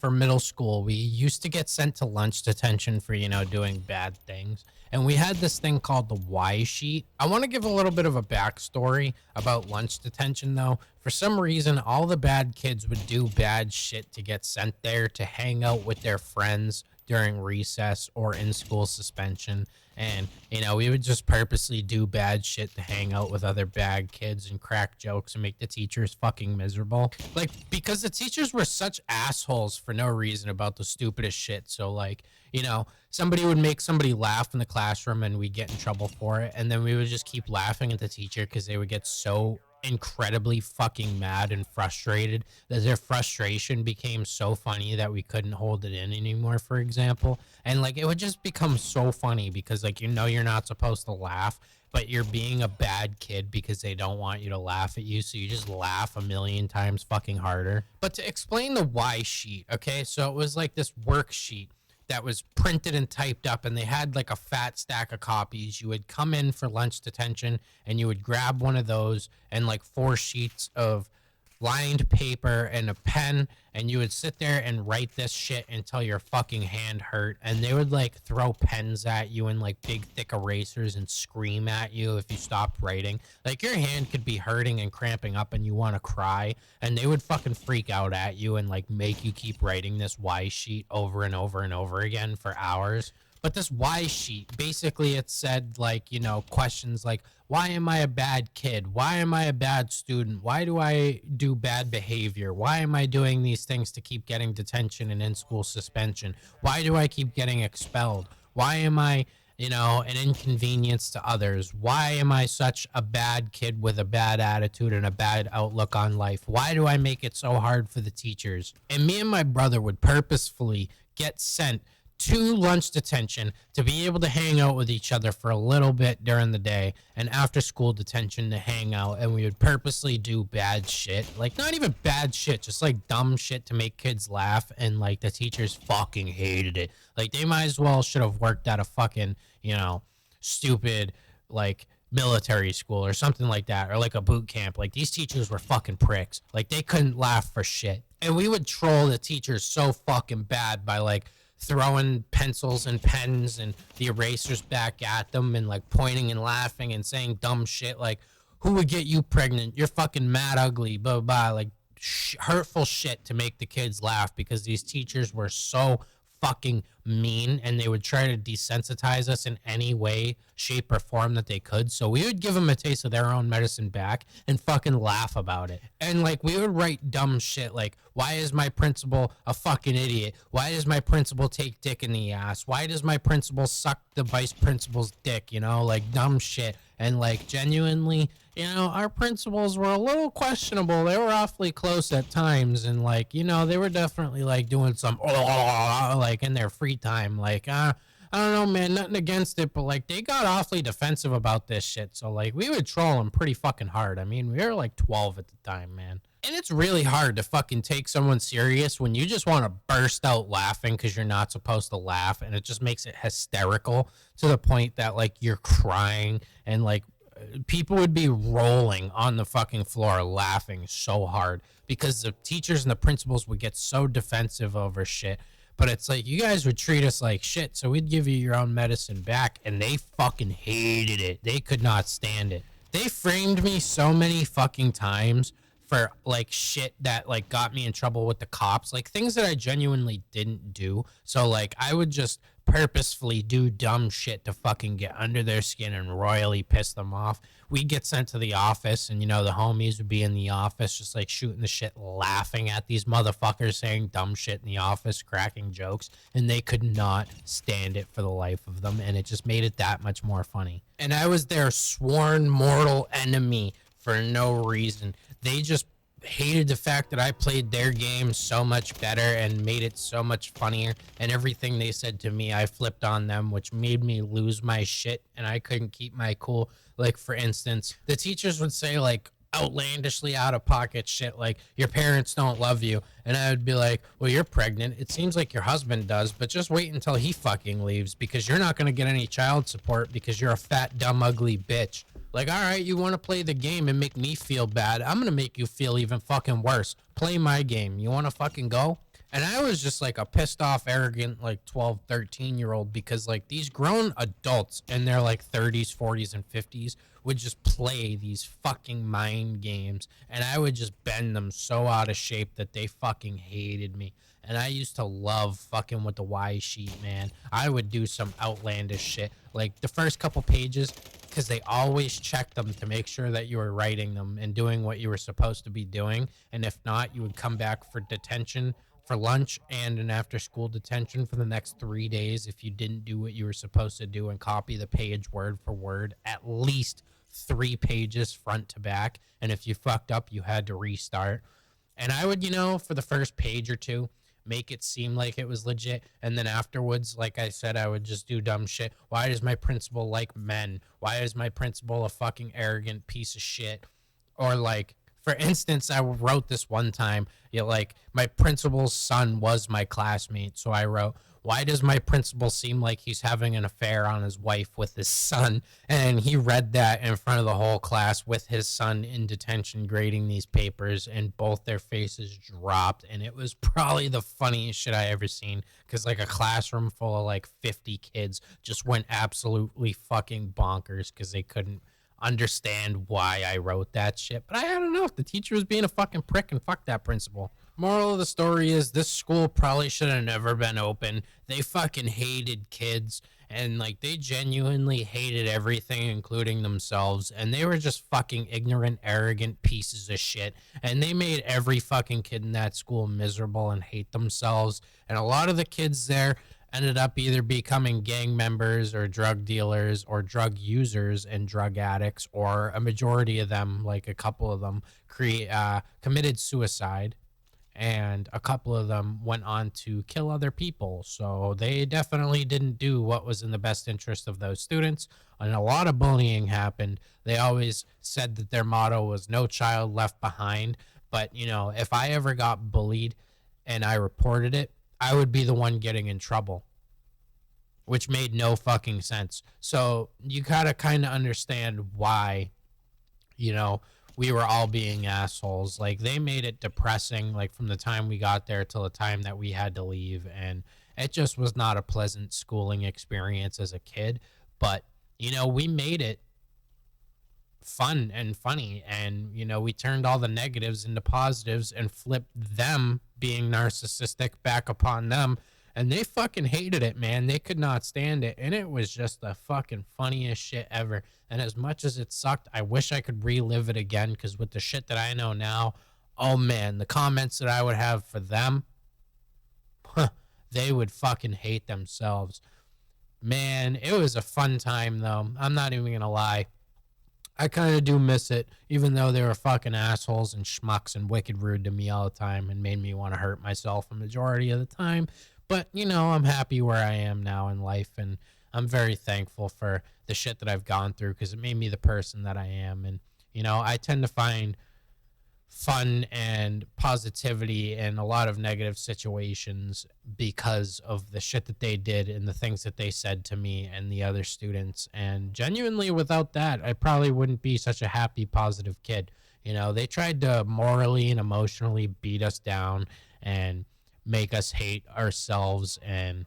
for middle school, we used to get sent to lunch detention for, doing bad things. And we had this thing called the Y sheet. I want to give a little bit of a backstory about lunch detention, though. For some reason, all the bad kids would do bad shit to get sent there to hang out with their friends during recess or in school suspension. And, we would just purposely do bad shit to hang out with other bad kids and crack jokes and make the teachers fucking miserable. Like, because the teachers were such assholes for no reason about the stupidest shit. So, like, somebody would make somebody laugh in the classroom and we'd get in trouble for it. And then we would just keep laughing at the teacher because they would get so incredibly fucking mad and frustrated that their frustration became so funny that we couldn't hold it in anymore, for example. And like it would just become so funny because like you're not supposed to laugh, but you're being a bad kid because they don't want you to laugh at you, so you just laugh a million times fucking harder. But to explain the Y sheet, okay, so it was like this worksheet that was printed and typed up, and they had like a fat stack of copies. You would come in for lunch detention and you would grab one of those and like 4 sheets of lined paper and a pen, and you would sit there and write this shit until your fucking hand hurt. And they would like throw pens at you and like big thick erasers and scream at you if you stopped writing. Like your hand could be hurting and cramping up and you want to cry, and they would fucking freak out at you and like make you keep writing this Y sheet over and over and over again for hours. But this Y sheet, basically it said like, questions like, why am I a bad kid? Why am I a bad student? Why do I do bad behavior? Why am I doing these things to keep getting detention and in-school suspension? Why do I keep getting expelled? Why am I, an inconvenience to others? Why am I such a bad kid with a bad attitude and a bad outlook on life? Why do I make it so hard for the teachers? And me and my brother would purposefully get sent to lunch detention to be able to hang out with each other for a little bit during the day, and after school detention to hang out. And we would purposely do bad shit, like not even bad shit, just like dumb shit to make kids laugh. And like the teachers fucking hated it. Like they might as well should have worked at a fucking, stupid like military school or something like that, or like a boot camp. Like these teachers were fucking pricks. Like they couldn't laugh for shit. And we would troll the teachers so fucking bad by like throwing pencils and pens and the erasers back at them and like pointing and laughing and saying dumb shit like, who would get you pregnant? You're fucking mad ugly, blah, blah, blah. Like hurtful shit to make the kids laugh because these teachers were so fucking mean, and they would try to desensitize us in any way, shape, or form that they could. So we would give them a taste of their own medicine back and fucking laugh about it. And like we would write dumb shit like, why is my principal a fucking idiot? Why does my principal take dick in the ass? Why does my principal suck the vice principal's dick? Like dumb shit. And like genuinely, our principals were a little questionable. They were awfully close at times, and like, they were definitely like doing some like in their free time. Like, I don't know, man, nothing against it, but like they got awfully defensive about this shit. So like we would troll them pretty fucking hard. I mean, we were like 12 at the time, man. And it's really hard to fucking take someone serious when you just want to burst out laughing because you're not supposed to laugh, and it just makes it hysterical to the point that like you're crying, and like people would be rolling on the fucking floor laughing so hard because the teachers and the principals would get so defensive over shit. But it's like, you guys would treat us like shit, so we'd give you your own medicine back, and they fucking hated it. They could not stand it. They framed me so many fucking times for like shit that like got me in trouble with the cops, like things that I genuinely didn't do. So like I would just purposefully do dumb shit to fucking get under their skin and royally piss them off. We'd get sent to the office, and the homies would be in the office just like shooting the shit, laughing at these motherfuckers saying dumb shit in the office, cracking jokes, and they could not stand it for the life of them, and it just made it that much more funny. And I was their sworn mortal enemy for no reason. They just hated the fact that I played their game so much better and made it so much funnier, and everything they said to me I flipped on them, which made me lose my shit, and I couldn't keep my cool. Like for instance, the teachers would say like outlandishly out of pocket shit like, your parents don't love you, and I would be like, well, you're pregnant, it seems like your husband does, but just wait until he fucking leaves, because you're not going to get any child support because you're a fat dumb ugly bitch. Like, all right, you want to play the game and make me feel bad, I'm going to make you feel even fucking worse. Play my game. You want to fucking go? And I was just like a pissed off, arrogant, like 12, 13-year-old because like these grown adults in their like 30s, 40s, and 50s would just play these fucking mind games. And I would just bend them so out of shape that they fucking hated me. And I used to love fucking with the Y sheet, man. I would do some outlandish shit. Like the first couple pages, because they always checked them to make sure that you were writing them and doing what you were supposed to be doing. And if not, you would come back for detention for lunch and an after school detention for the next 3 days if you didn't do what you were supposed to do and copy the page word for word, at least 3 pages front to back. And if you fucked up, you had to restart. And I would, for the first page or two, make it seem like it was legit. And then afterwards, like I said, I would just do dumb shit. Why does my principal like men? Why is my principal a fucking arrogant piece of shit? Or like, for instance, I wrote this one time, like my principal's son was my classmate. So I wrote, why does my principal seem like he's having an affair on his wife with his son? And he read that in front of the whole class with his son in detention grading these papers, and both their faces dropped. And it was probably the funniest shit I ever seen, because like a classroom full of like 50 kids just went absolutely fucking bonkers because they couldn't understand why I wrote that shit. But I don't know if the teacher was being a fucking prick, and fuck that principal. Moral of the story is this school probably should have never been open. They fucking hated kids, and like they genuinely hated everything, including themselves. And they were just fucking ignorant, arrogant pieces of shit. And they made every fucking kid in that school miserable and hate themselves. And a lot of the kids there ended up either becoming gang members or drug dealers or drug users and drug addicts, or a majority of them, like a couple of them, committed suicide, and a couple of them went on to kill other people. So they definitely didn't do what was in the best interest of those students. And a lot of bullying happened. They always said that their motto was no child left behind. But, if I ever got bullied and I reported it, I would be the one getting in trouble, which made no fucking sense. So you gotta kind of understand why, you know, we were all being assholes. Like they made it depressing, like from the time we got there till the time that we had to leave. And it just was not a pleasant schooling experience as a kid. But, we made it fun and funny, and we turned all the negatives into positives and flipped them being narcissistic back upon them, and they fucking hated it, man. They could not stand it, and it was just the fucking funniest shit ever. And as much as it sucked, I wish I could relive it again, because with the shit that I know now, oh man, the comments that I would have for them, they would fucking hate themselves. Man, it was a fun time though, I'm not even gonna lie. I kind of do miss it, even though they were fucking assholes and schmucks and wicked rude to me all the time and made me want to hurt myself a majority of the time. But, I'm happy where I am now in life, and I'm very thankful for the shit that I've gone through, because it made me the person that I am. And, I tend to find fun and positivity in a lot of negative situations because of the shit that they did and the things that they said to me and the other students. And genuinely, without that, I probably wouldn't be such a happy, positive kid. They tried to morally and emotionally beat us down and make us hate ourselves, and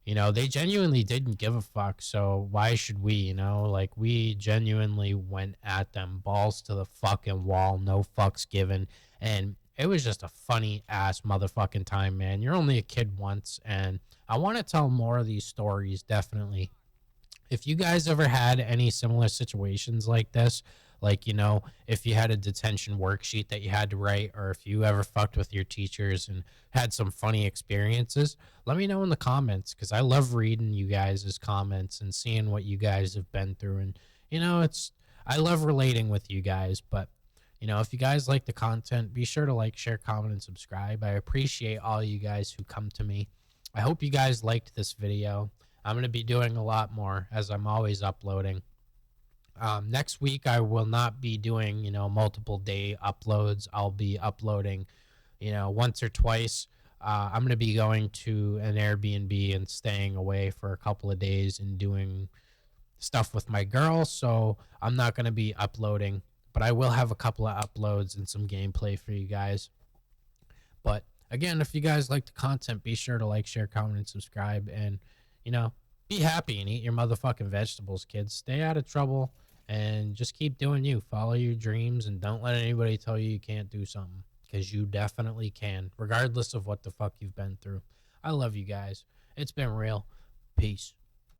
they genuinely didn't give a fuck. So why should we? Like, we genuinely went at them balls to the fucking wall, no fucks given. And it was just a funny ass motherfucking time, man. You're only a kid once, and I want to tell more of these stories, definitely. If you guys ever had any similar situations like this, like, if you had a detention worksheet that you had to write, or if you ever fucked with your teachers and had some funny experiences, let me know in the comments, because I love reading you guys' comments and seeing what you guys have been through. And, I love relating with you guys. But, if you guys like the content, be sure to like, share, comment, and subscribe. I appreciate all you guys who come to me. I hope you guys liked this video. I'm going to be doing a lot more, as I'm always uploading. Next week, I will not be doing, multiple day uploads. I'll be uploading, once or twice. I'm going to be going to an Airbnb and staying away for a couple of days and doing stuff with my girl. So I'm not going to be uploading, but I will have a couple of uploads and some gameplay for you guys. But Again, if you guys like the content, be sure to like, share, comment, and subscribe. And, you know, be happy and eat your motherfucking vegetables, kids. Stay out of trouble and just keep doing you. Follow your dreams and don't let anybody tell you you can't do something, because you definitely can, regardless of what the fuck you've been through. I love you guys. It's been real. Peace.